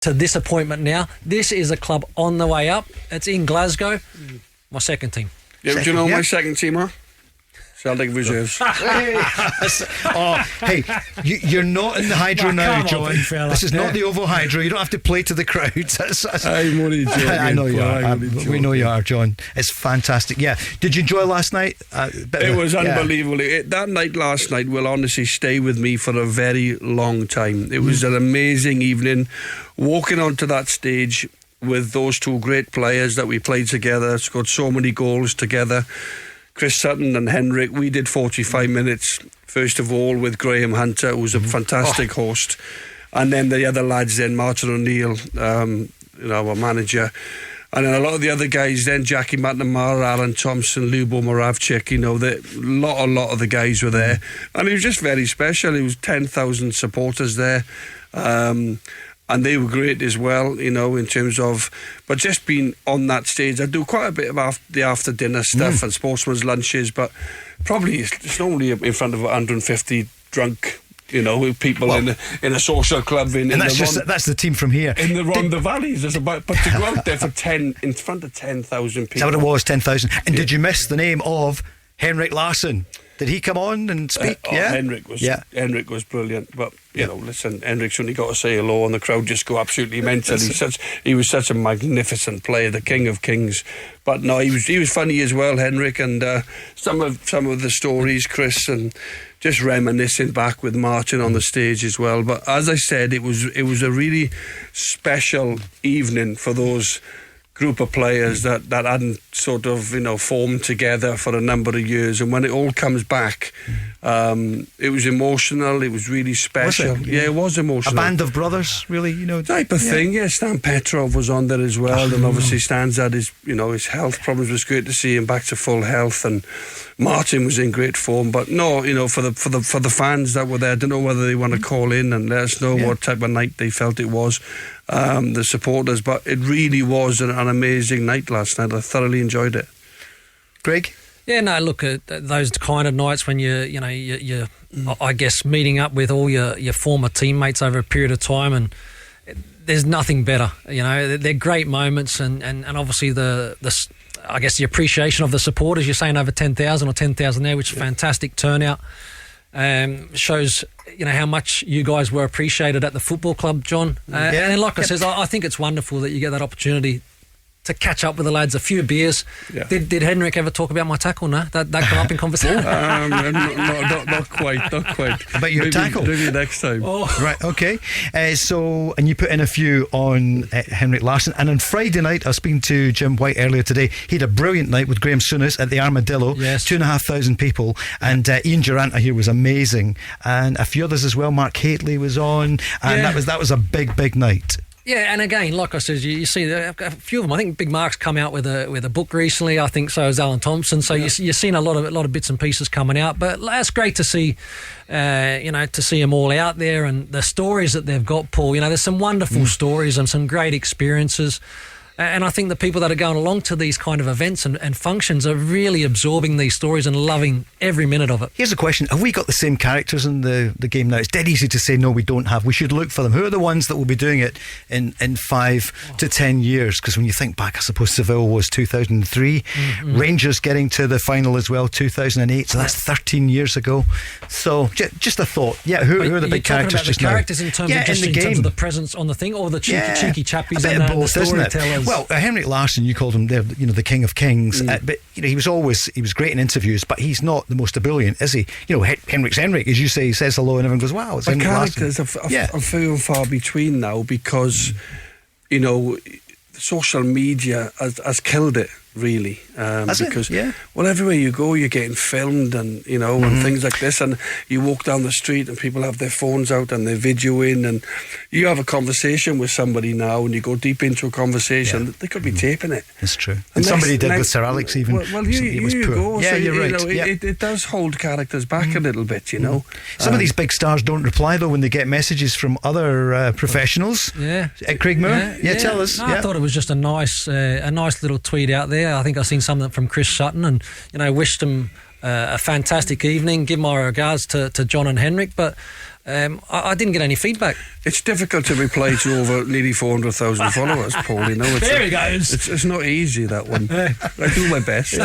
to this appointment now. This is a club on the way up. It's in Glasgow. My second team. Yeah, do you know my second team, huh? Celtic reserves. Hey, you're not in the hydro now, John. This is not the Oval Hydro. You don't have to play to the crowd. I'm only joking. I know you are. We know you are, John. It's fantastic. Yeah. Did you enjoy last night? It was unbelievable. That night last night will honestly stay with me for a very long time. It was an amazing evening. Walking onto that stage with those two great players that we played together, scored so many goals together. Chris Sutton and Henrik. We did 45 minutes first of all with Graham Hunter, who was a fantastic host, and then the other lads, then Martin O'Neill, our manager, and then a lot of the other guys, then Jackie McNamara, Alan Thompson, Lubo Moravchik, a lot of the guys were there, and it was just very special. It was 10,000 supporters there, and they were great as well, in terms of, but just being on that stage. I do quite a bit of the after dinner stuff and sportsman's lunches, but probably it's normally in front of 150 drunk, people in a social club and that's the team from here in the Rhondda Valleys. But to go out there for 10 in front of 10,000 people. Is that what it was? 10,000. And did you miss the name of Henrik Larsson? Did he come on and speak? Henrik was brilliant. But listen, Henrik's only got to say hello, and the crowd just go absolutely mental. He was such a magnificent player, the king of kings. But no, he was funny as well, Henrik, and some of the stories, Chris, and just reminiscing back with Martin on the stage as well. But as I said, it was a really special evening for those group of players that hadn't sort of formed together for a number of years, and when it all comes back, it was emotional. It was really special. Was it? Yeah, it was emotional. A band of brothers, really, type of thing. Yeah, Stan Petrov was on there as well, and obviously Stan's had his his health problems. It was great to see him back to full health, and Martin was in great form. But no, for the fans that were there, I don't know whether they want to call in and let us know what type of night they felt it was. The supporters, but it really was an amazing night last night. I thoroughly enjoyed it. Greg? Yeah, no, look, those kind of nights when you're I guess meeting up with all your former teammates over a period of time, and there's nothing better. They're great moments, and obviously the I guess the appreciation of the supporters. You're saying over 10,000 or 10,000 there, which is a fantastic turnout. Shows how much you guys were appreciated at the football club, John. And like I said, I think it's wonderful that you get that opportunity to catch up with the lads, a few beers. Yeah. Did Henrik ever talk about my tackle? No, that come up in conversation. Not quite. About your tackle? Maybe next time. Oh. Right, okay. And you put in a few on Henrik Larsson. And on Friday night, I was speaking to Jim White earlier today. He had a brilliant night with Graham Souness at the Armadillo. Yes. 2,500 people. And Ian Durant, I hear, was amazing. And a few others as well. Mark Haitley was on. And that was a big night. Yeah, and again, like I said, you see a few of them. I think Big Mark's come out with a book recently. I think so has Alan Thompson. So you're seeing a lot of bits and pieces coming out. But that's great to see, to see them all out there, and the stories that they've got, Paul. There's some wonderful stories and some great experiences. And I think the people that are going along to these kind of events and functions are really absorbing these stories and loving every minute of it. Here's a question. Have we got the same characters in the game now? It's dead easy to say, no, we don't have. We should look for them. Who are the ones that will be doing it in 5 to 10 years? Because when you think back, I suppose Seville was 2003. Rangers getting to the final as well, 2008. So that's 13 years ago. So just a thought. Yeah, who are the big characters just now? Characters in terms in terms of the presence on the thing, or the cheeky chappies and the storytellers? Well, Henrik Larsson, you called him the king of kings, but he was great in interviews, but he's not the most ebullient, is he? Henrik, as you say, he says hello and everyone goes, wow, it's Henrik Larsson. Characters are few and far between now, because social media has killed it, really, because everywhere you go you're getting filmed, and and things like this, and you walk down the street and people have their phones out and they're videoing, and you have a conversation with somebody now and you go deep into a conveation, they could be taping it. It's true. And somebody did with Sir Alex even. Well, you go. Yeah, so, you're right. It does hold characters back a little bit, Some of these big stars don't reply though when they get messages from other professionals. Craig Moore, tell us. I thought it was just a nice little tweet out there. I think I've seen something from Chris Sutton, and wished him a fantastic evening. Give my regards to John and Henrik. But I didn't get any feedback. It's difficult to reply to over nearly 400,000 followers, Paul. You know, There he goes. It's not easy, that one. I do my best.